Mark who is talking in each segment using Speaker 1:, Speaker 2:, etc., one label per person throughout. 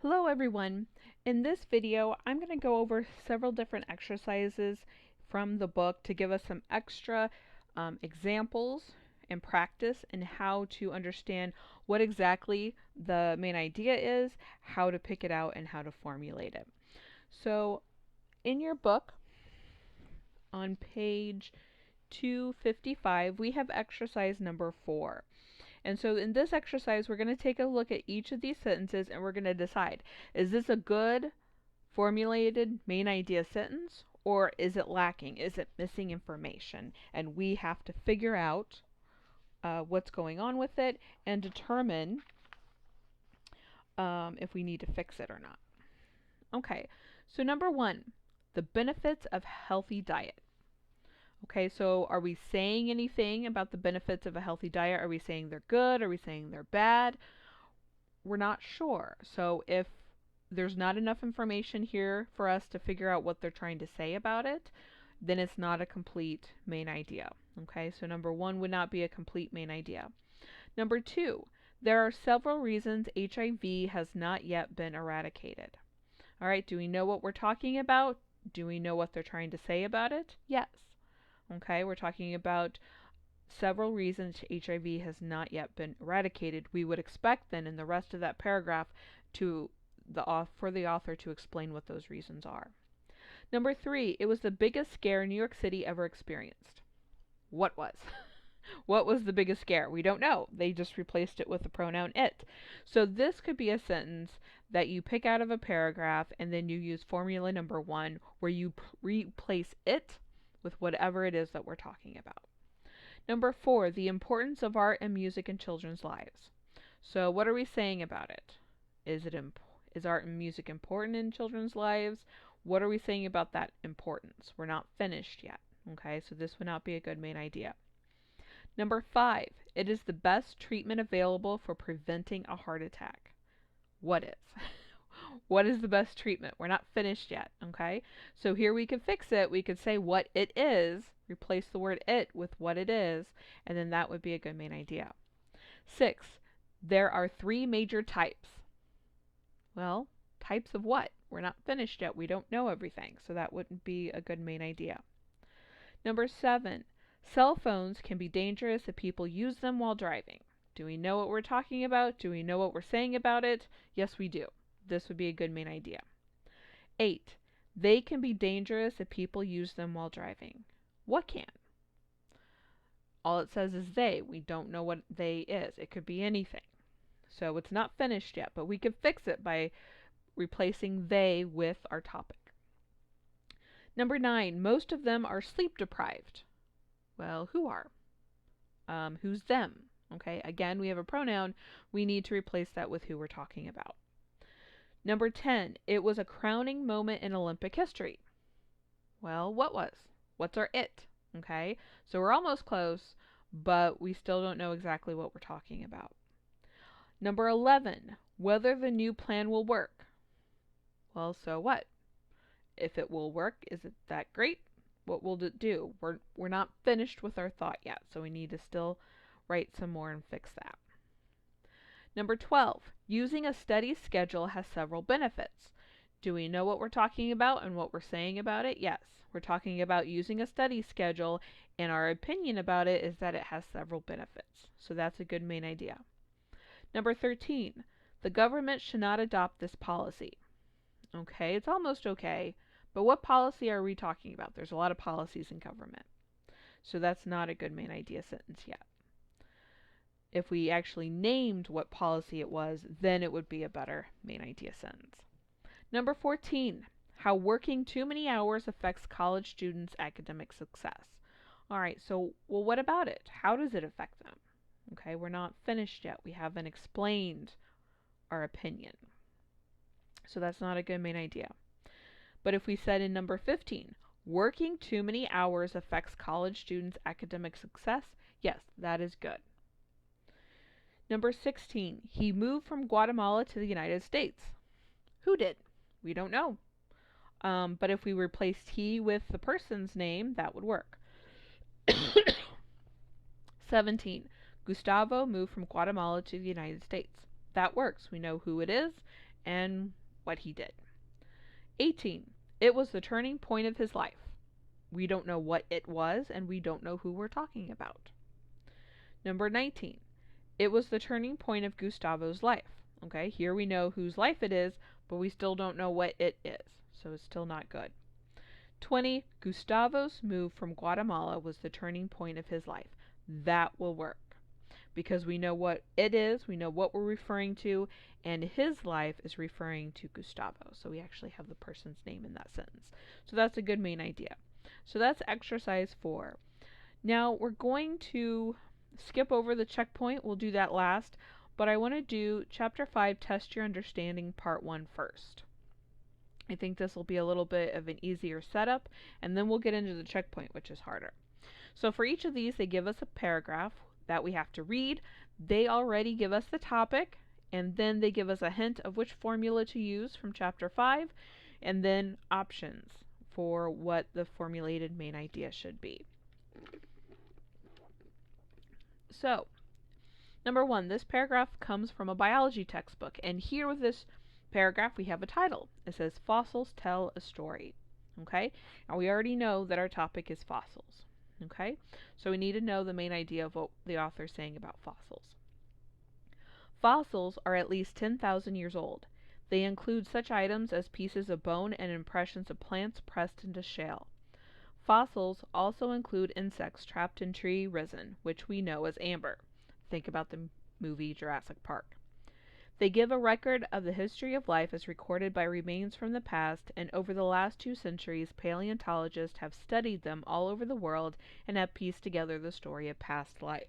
Speaker 1: Hello everyone. In this video, I'm going to go over several different exercises from the book to give us some extra examples and practice in how to understand what exactly the main idea is, how to pick it out, and how to formulate it. So in your book, on page 255, we have exercise number 4. And so in this exercise, we're going to take a look at each of these sentences and we're going to decide, is this a good formulated main idea sentence, or is it lacking? Is it missing information? And we have to figure out what's going on with it and determine if we need to fix it or not. Okay, so number 1, the benefits of healthy diet. Okay, so are we saying anything about the benefits of a healthy diet? Are we saying they're good? Are we saying they're bad? We're not sure. So if there's not enough information here for us to figure out what they're trying to say about it, then it's not a complete main idea. Okay, so number 1 would not be a complete main idea. Number 2, there are several reasons HIV has not yet been eradicated. All right, do we know what we're talking about? Do we know what they're trying to say about it? Yes. Okay, we're talking about several reasons HIV has not yet been eradicated. We would expect then in the rest of that paragraph for the author to explain what those reasons are. Number 3, it was the biggest scare New York City ever experienced. What was? What was the biggest scare? We don't know. They just replaced it with the pronoun it. So this could be a sentence that you pick out of a paragraph and then you use formula number 1 where you replace it with whatever it is that we're talking about. Number 4, the importance of art and music in children's lives. So what are we saying about it? Is art and music important in children's lives? What are we saying about that importance? We're not finished yet. Okay, so this would not be a good main idea. Number 5, it is the best treatment available for preventing a heart attack. What is? What is the best treatment? We're not finished yet, okay? So here we can fix it. We could say what it is, replace the word it with what it is, and then that would be a good main idea. 6, there are 3 major types. Well, types of what? We're not finished yet. We don't know everything, so that wouldn't be a good main idea. Number 7, cell phones can be dangerous if people use them while driving. Do we know what we're talking about? Do we know what we're saying about it? Yes, we do. This would be a good main idea. 8, they can be dangerous if people use them while driving. What can? All it says is they. We don't know what they is. It could be anything. So it's not finished yet, but we could fix it by replacing they with our topic. Number 9, most of them are sleep deprived. Well, who are? Who's them? Okay, again, we have a pronoun. We need to replace that with who we're talking about. Number 10, it was a crowning moment in Olympic history. Well, what was? What's our it? Okay, so we're almost close, but we still don't know exactly what we're talking about. Number 11, whether the new plan will work. Well, so what? If it will work, is it that great? What will it do? We're not finished with our thought yet, so we need to still write some more and fix that. Number 12, using a study schedule has several benefits. Do we know what we're talking about and what we're saying about it? Yes, we're talking about using a study schedule, and our opinion about it is that it has several benefits. So that's a good main idea. Number 13, the government should not adopt this policy. Okay, it's almost okay, but what policy are we talking about? There's a lot of policies in government. So that's not a good main idea sentence yet. If we actually named what policy it was, then it would be a better main idea sentence. Number 14, how working too many hours affects college students' academic success. All right, so, well, what about it? How does it affect them? Okay, we're not finished yet. We haven't explained our opinion. So that's not a good main idea. But if we said in number 15, working too many hours affects college students' academic success, yes, that is good. Number 16, he moved from Guatemala to the United States. Who did? We don't know. But if we replaced he with the person's name, that would work. 17, Gustavo moved from Guatemala to the United States. That works. We know who it is, and what he did. 18. It was the turning point of his life. We don't know what it was, and we don't know who we're talking about. Number 19. It was the turning point of Gustavo's life. Okay, here we know whose life it is, but we still don't know what it is, so it's still not good. 20. Gustavo's move from Guatemala was the turning point of his life. That will work because we know what it is, we know what we're referring to, and his life is referring to Gustavo. So we actually have the person's name in that sentence. So that's a good main idea. So that's exercise 4. Now we're going to skip over the checkpoint. We'll do that last, but I want to do chapter 5, test your understanding, part 1 first. I think this will be a little bit of an easier setup, and then we'll get into the checkpoint, which is harder. So for each of these, they give us a paragraph that we have to read. They already give us the topic, and then they give us a hint of which formula to use from chapter 5, and then options for what the formulated main idea should be. So, number 1, this paragraph comes from a biology textbook, and here with this paragraph we have a title. It says Fossils Tell a Story. Okay, and we already know that our topic is fossils. Okay, so we need to know the main idea of what the author is saying about fossils. Fossils are at least 10,000 years old. They include such items as pieces of bone and impressions of plants pressed into shale. Fossils also include insects trapped in tree resin, which we know as amber. Think about the movie Jurassic Park. They give a record of the history of life as recorded by remains from the past, and over the last 2 centuries, paleontologists have studied them all over the world and have pieced together the story of past life.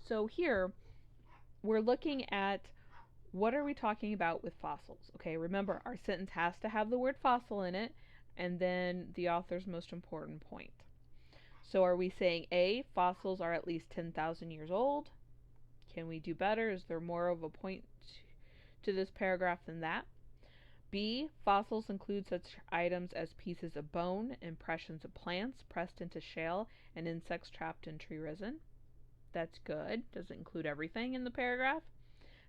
Speaker 1: So here, we're looking at what are we talking about with fossils. Okay, remember, our sentence has to have the word fossil in it, and then the author's most important point. So are we saying A, fossils are at least 10,000 years old? Can we do better? Is there more of a point to this paragraph than that? B, fossils include such items as pieces of bone, impressions of plants pressed into shale, and insects trapped in tree resin. That's good. Doesn't include everything in the paragraph.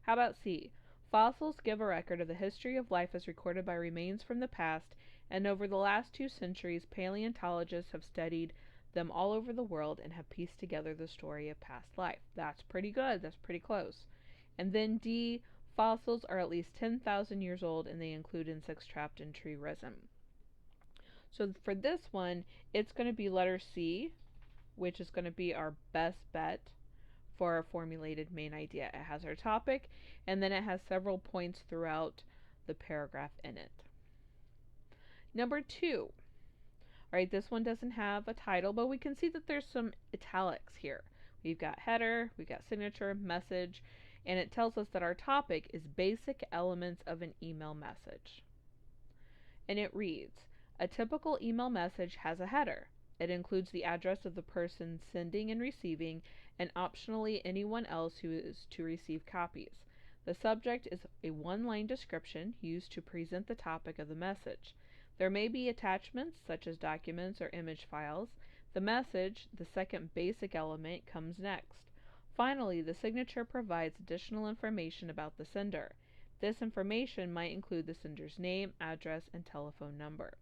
Speaker 1: How about C? Fossils give a record of the history of life as recorded by remains from the past, and over the last 2 centuries, paleontologists have studied them all over the world and have pieced together the story of past life. That's pretty good. That's pretty close. And then D, fossils are at least 10,000 years old and they include insects trapped in tree resin. So for this one, it's going to be letter C, which is going to be our best bet for our formulated main idea. It has our topic, and then it has several points throughout the paragraph in it. Number 2. Alright, this one doesn't have a title, but we can see that there's some italics here. We've got header, we've got signature, message, and it tells us that our topic is basic elements of an email message. And it reads, a typical email message has a header. It includes the address of the person sending and receiving, and optionally anyone else who is to receive copies. The subject is a 1-line description used to present the topic of the message. There may be attachments such as documents or image files. The message, the second basic element, comes next. Finally, the signature provides additional information about the sender. This information might include the sender's name, address, and telephone number.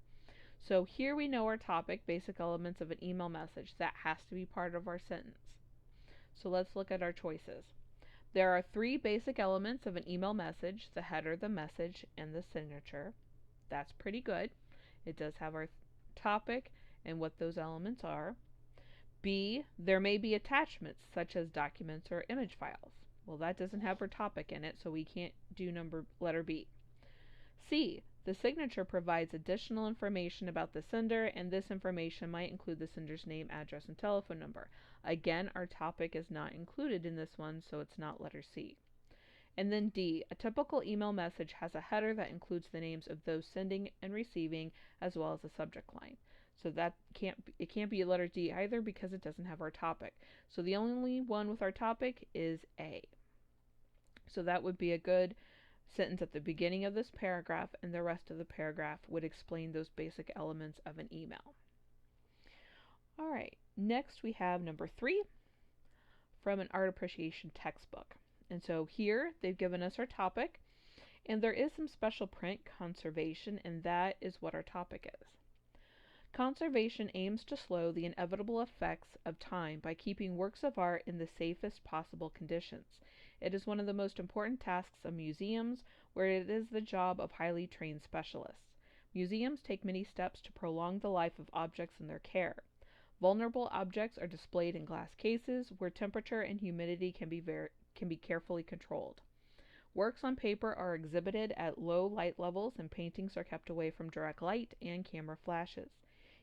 Speaker 1: So here we know our topic, basic elements of an email message. That has to be part of our sentence. So let's look at our choices. There are 3 basic elements of an email message: the header, the message, and the signature. That's pretty good. It does have our topic and what those elements are. B, there may be attachments such as documents or image files. Well, that doesn't have our topic in it, so we can't do letter B. C, the signature provides additional information about the sender, and this information might include the sender's name, address, and telephone number. Again, our topic is not included in this one, so it's not letter C. And then D, a typical email message has a header that includes the names of those sending and receiving, as well as a subject line. So it can't be a letter D either because it doesn't have our topic. So the only one with our topic is A. So that would be a good sentence at the beginning of this paragraph, and the rest of the paragraph would explain those basic elements of an email. Alright, next we have number 3 from an art appreciation textbook. And so here they've given us our topic, and there is some special print, conservation, and that is what our topic is. Conservation aims to slow the inevitable effects of time by keeping works of art in the safest possible conditions. It is one of the most important tasks of museums, where it is the job of highly trained specialists. Museums take many steps to prolong the life of objects in their care. Vulnerable objects are displayed in glass cases, where temperature and humidity can be carefully controlled. Works on paper are exhibited at low light levels, and paintings are kept away from direct light and camera flashes.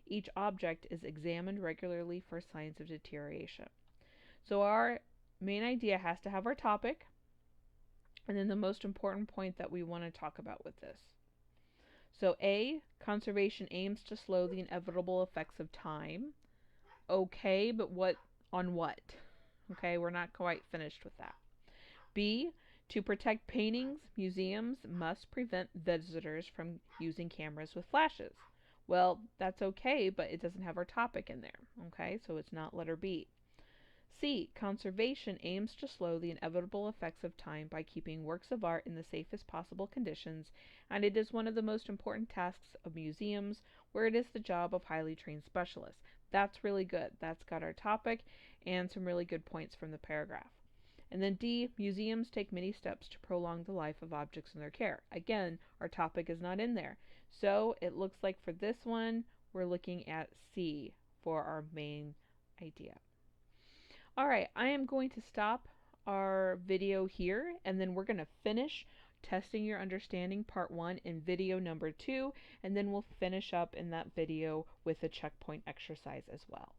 Speaker 1: Each object is examined regularly for signs of deterioration. So our main idea has to have our topic, and then the most important point that we want to talk about with this. So A, conservation aims to slow the inevitable effects of time. Okay, but on what? Okay, we're not quite finished with that. B, to protect paintings, museums must prevent visitors from using cameras with flashes. Well, that's okay, but it doesn't have our topic in there. Okay, so it's not letter B. C, conservation aims to slow the inevitable effects of time by keeping works of art in the safest possible conditions, and it is one of the most important tasks of museums, where it is the job of highly trained specialists. That's really good. That's got our topic and some really good points from the paragraph. And then D, museums take many steps to prolong the life of objects in their care. Again, our topic is not in there. So it looks like for this one, we're looking at C for our main idea. Alright, I am going to stop our video here, and then we're going to finish testing your understanding part 1 in video number 2, and then we'll finish up in that video with a checkpoint exercise as well.